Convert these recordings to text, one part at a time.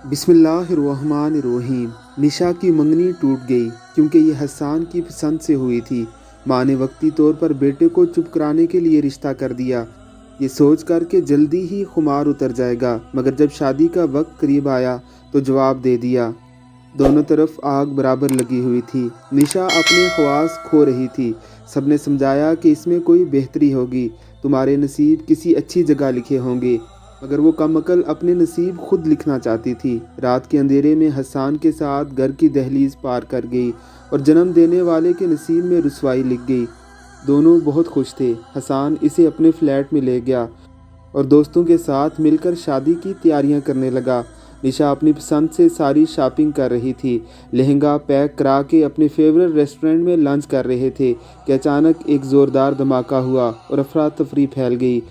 बिस्मिल्लाहिर्रहमानिर्रहीम। निशा की मंगनी टूट गई क्योंकि ये हसन की पसंद से हुई थी। माँ ने वक्ती तौर पर बेटे को चुप कराने के लिए रिश्ता कर दिया, ये सोच कर के जल्दी ही खुमार उतर जाएगा। मगर जब शादी का वक्त करीब आया तो जवाब दे दिया। दोनों तरफ आग बराबर लगी हुई थी। निशा अपने ख्वास खो रही थी। सबने समझाया कि इसमें कोई बेहतरी होगी, तुम्हारे नसीब किसी अच्छी जगह लिखे होंगे, मगर वो कम अकल अपने नसीब खुद लिखना चाहती थी। रात के अंधेरे में हसन के साथ घर की दहलीज पार कर गई और जन्म देने वाले के नसीब में रुसवाई लिख गई। दोनों बहुत खुश थे। हसन इसे अपने फ्लैट में ले गया और दोस्तों के साथ मिलकर शादी की तैयारियां करने लगा। निशा अपनी पसंद से सारी शॉपिंग कर रही थी। लहंगा पैक करा के अपने फेवरेट रेस्टोरेंट में लंच कर रहे थे कि अचानक एक ज़ोरदार धमाका हुआ और अफरा तफरी फैल गई।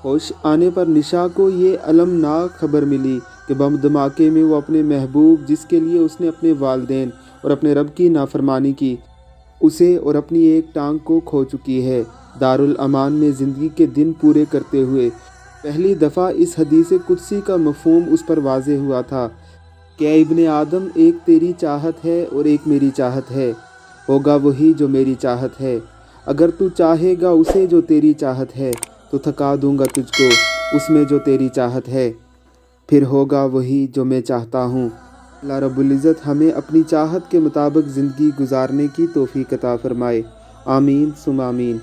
होश आने पर निशा को ये अलमनाक खबर मिली कि बम धमाके में वो अपने महबूब, जिसके लिए उसने अपने वालिदैन और अपने रब की नाफरमानी की, उसे और अपनी एक टांग को खो चुकी है। दारुल अमान में ज़िंदगी के दिन पूरे करते हुए पहली दफ़ा इस हदीस कुदसी का मफ़हूम उस पर वाज़े हुआ था। क्या इब्ने आदम, एक तेरी चाहत है और एक मेरी चाहत है, होगा वही जो मेरी चाहत है। अगर तू चाहेगा उसे जो तेरी चाहत है, तो थका दूंगा तुझको उसमें जो तेरी चाहत है। फिर होगा वही जो मैं चाहता हूँ। अल्लाह रब्बुल इज़्ज़त हमें अपनी चाहत के मुताबिक ज़िंदगी गुजारने की तौफ़ीक़ अता फ़रमाए। आमीन सुम आमीन।